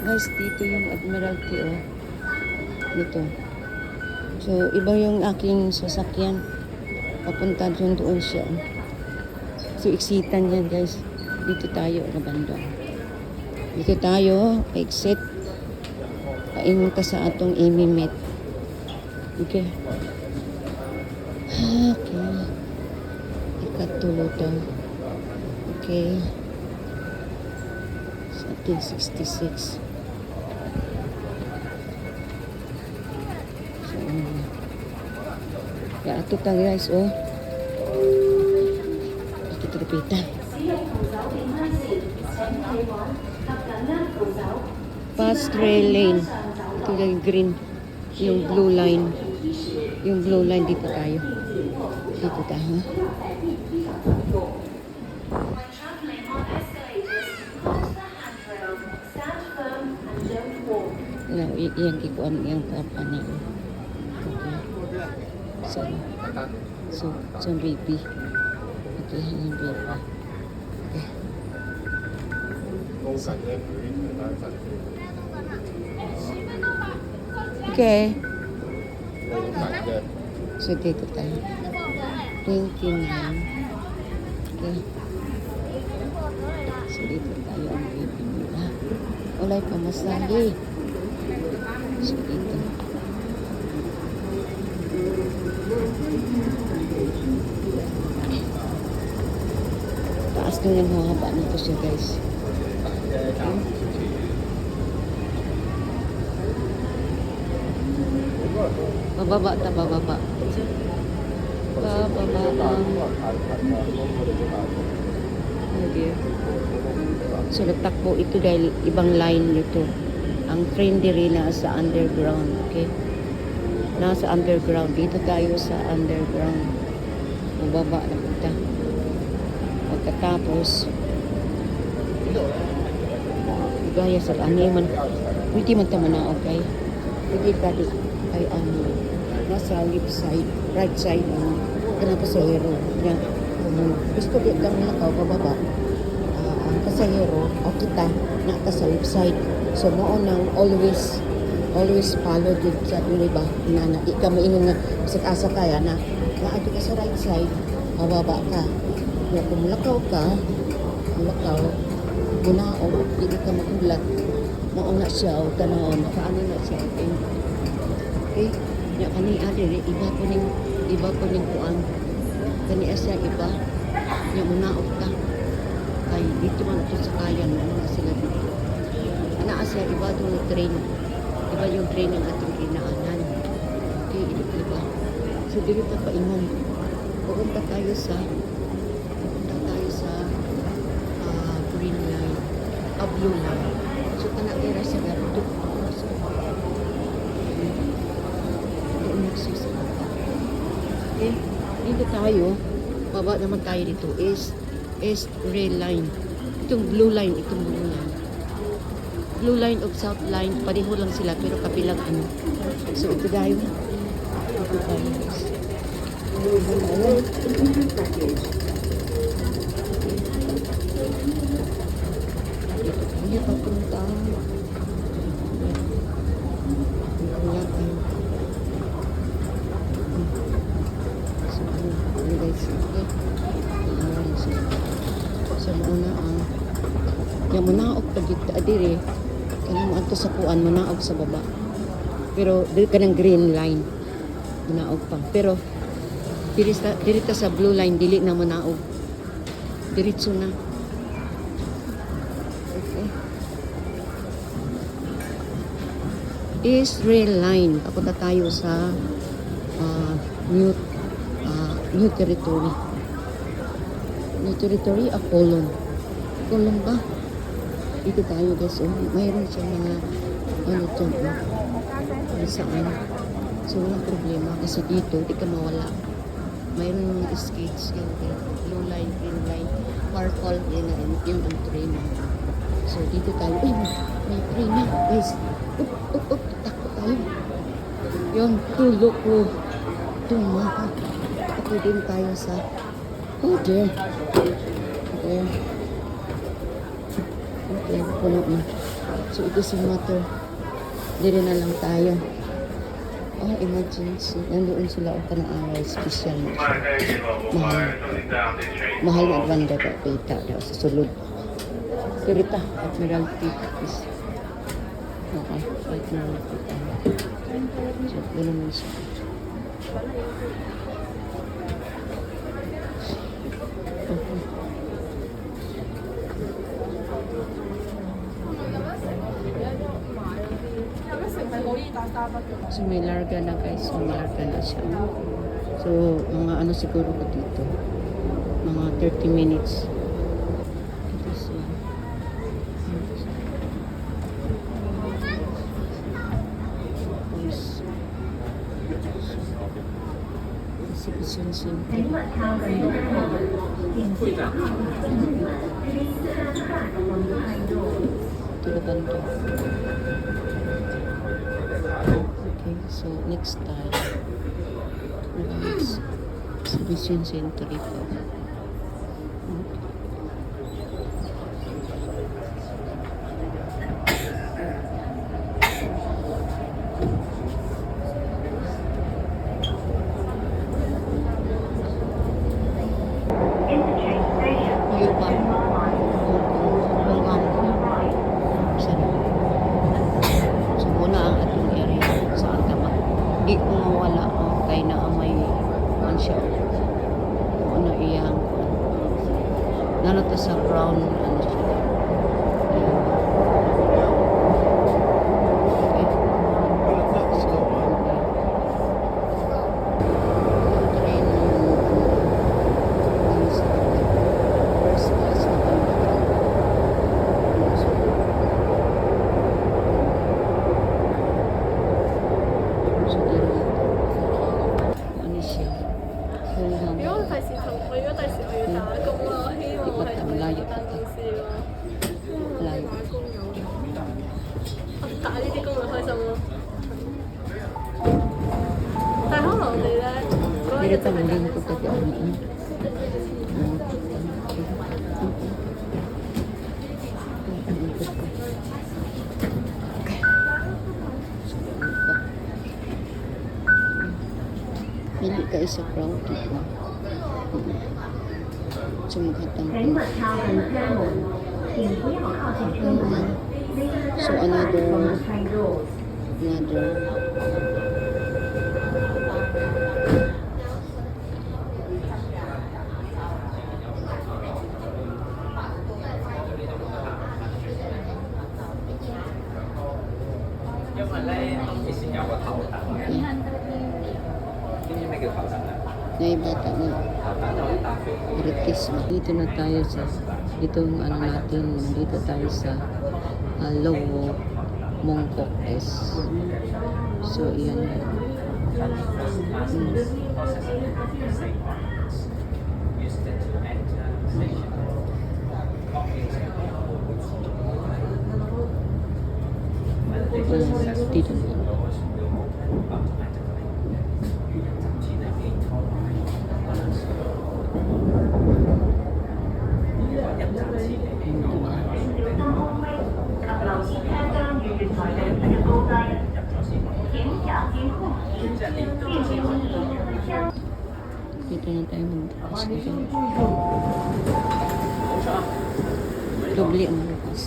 Guys, dito yung Admiralty, oh. Dito. So, iba yung aking sasakyan. Papunta doon siya. So, exitan yan, guys. Dito tayo, na banda. Dito tayo, exit. Paingon ka sa atong imimit. Okay. Okay. Ikatulo daw. Okay. Sa ating 66. So, kaya ito tayo guys, oh. Dito tripita. Fast rail lane. Ito yung green. Yung blue line. Yung blue line dito tayo. Dito tayo. Now, iyan kikuan yung kapana. Okay. So baby. Okay, yung baby. Okay. So, dito tayo. 29. Okay. So, dito tayo ang baby nila. Walay pa masali. So, dito. Taas doon yung haba nito siya, guys. Bababa ta, bababa. Bababa. Oh dear. So, nagtakbo ito dahil ibang line nito. Ang train diri na sa underground, okay? Nasa underground. Dito tayo sa underground. Bababa na kita. Pagkatapos, gaya sa animan. Pwede man ito na, okay? Pwede tadi ay nasa left side, right side ang kanang pasahero niya. Gusto di lang nakaw pababa. Ang pasahero o kita naka sa left side. So mo nang always follow dito sa diba na di ka maingon nga sa asa kaya na naadto ka sa right side, pababa ka. Kung mulakaw ka, mulakaw muna o di ka magulat. Mauna siya o tanawon, paano na siya. Okay? Ya kani adiri iba po ning kuan. Kani asa iba. Ya munaot ka. Kay dito man ito sa kayan na sila dito. Ana asa iba tong train. Iba yung train ng ating inaanan. Okay, iba. So dili ta paingon. Pupunta tayo sa green line, blue line. So kanang sa gardo. Okay, dito tayo, baba naman tayo dito is rail line. Itong blue line. Blue line of South line, pareho lang sila pero kabilang ano. So ito tayo. Ito tayo guys. Hindi papunta. So muna yung munaog pag adire kanang adto sa kuan munaog sa baba. Pero dili kanang green line munaog pa. Pero dili ta sa blue line dili na munaog. Diretso na. Okay. Is rail line. Papunta tayo sa new territory. New territory, Colon. Colon ba? Dito tayo guys. Oh. Mayroon siya mga ano dyan. Saan? So walang problema kasi dito di ka mawala. Mayroon mga skates yan. Blue line, green line, purple din na yun ang train. So dito tayo. May train na guys. Up. Takot tayo. Yung tulo ko. Tumaha. Okay din tayo sa dear. Okay. Okay, puno na. So ito si Mato. Dire na lang tayo. Oh, emergency. Nandoon sila o kanaaray. Special na siya. Mahal. Mahal na banda ka. Pita daw sa sulod. Kirita. Admiralty. Okay. Admiralty. So, ito naman siya. Okay. So may larga na guys, so may larga na siya. So mga ano siguro ko dito, mga 30 minutes. Ito siya. Exhibition center. Ito na banda. Okay, so next time, next exhibition center ito. Ayaw pa. So muna ang atong area sa Antama. Di ko mawala kay na may mansya. Kung ano iyang nanata sa brown ano siya. Ayan. Okay. So, try na ano sa first class na so, ano siya? 如果第時同我，如果第時我要打工啦，我希望係同一間公司咯。Layo. 打工有我打呢啲工咪開心咯。但係可能我哋咧嗰一 Pero 日就係 pamilya ko pati ano. Pili ka isa crowd dito. So maghatang请勿靠近车門，請不要靠近車門。 So another train rules. May bata na British. Dito na tayo sa dito yung ano natin, dito tayo sa Lowo Mongkok S. So iyan na. Dito na. Dito na tayo magbukas dito. Doble ang bukas.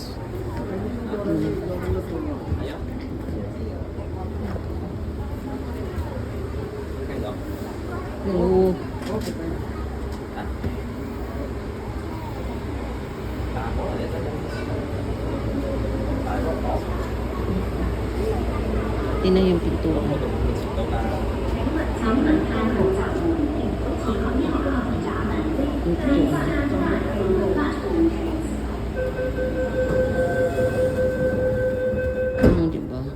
Hello. Tingnan yung pintura. Ano, diba?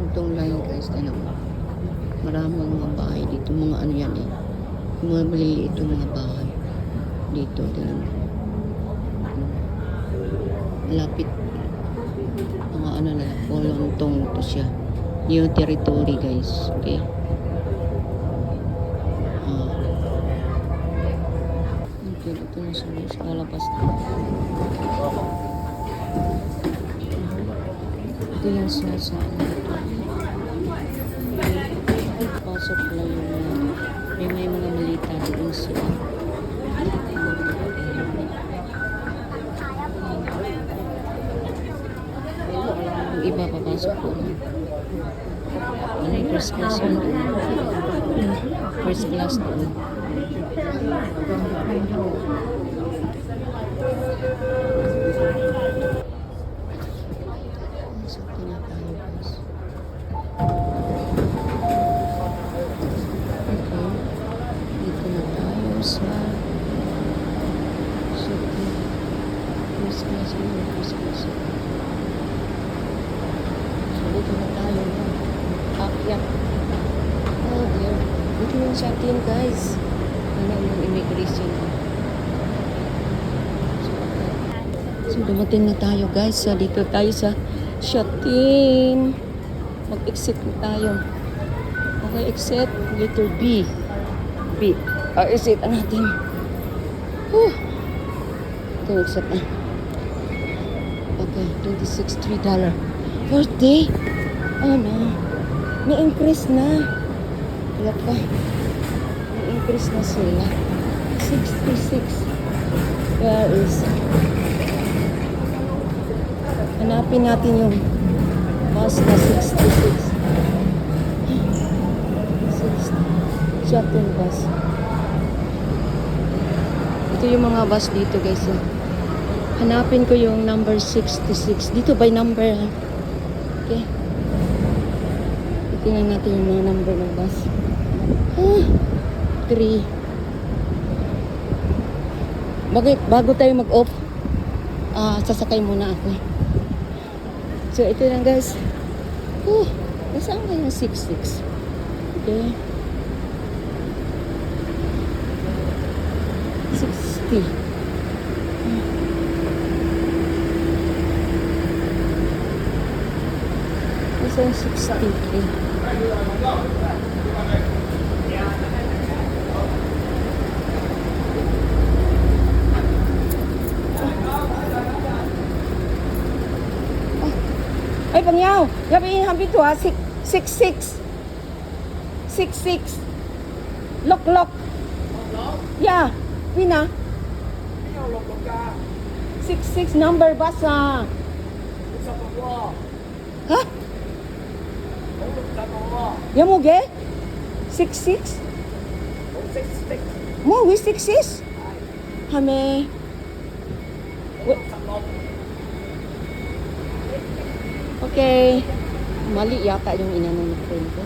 Itong line guys, ano, maraming mga bahay dito, mga ano yan eh. Yung mga maliliit yung mga bahay. Dito, tingnan. Malapit. Mga ano na, Kolontong to siya. New territory guys, okay? Okay, ito na siya. Lalabas na. Ito yung sa ano. Pasok lang yung may mga malita doon sila. Yung iba papasok po. Ano yung first class yun doon? First class doon. So, na tayo guys. Okay. Dito na tayo sa city. First class yun. First class yun. So, dito na tayo. Akyat. Oh dear. Dito yung sa atin guys. Ano yung immigration. So, dumating na tayo guys. So, dito tayo sa Shatin. Mag-exit na tayo. Okay, exit. Letter B. B. Exit na natin. Whew. Ito, exit na. Okay, $26. First day. Oh no. Ni-increase na. Wala pa. Ni-increase na sila. 66. Where is... Hanapin natin yung bus na 66. 60. Shuttle bus. Ito yung mga bus dito guys. Hanapin ko yung number 66. Dito by number ha. Okay. Tingnan natin yung mga number ng bus. 3. Bago tayo mag-off, sasakay muna ako. So, ito lang guys. Nasaan ba yung 66? Okay. 60. Nasaan yung 60? Okay. Ay, Pangyaw, gabi hampir tu 66. 66. Lok. Ya, Pina. 66 number bus ah. Ha? Ya mo ge? 66? Mo, we 66? Hame. Okay. Mali yata yung inano ng friend ko.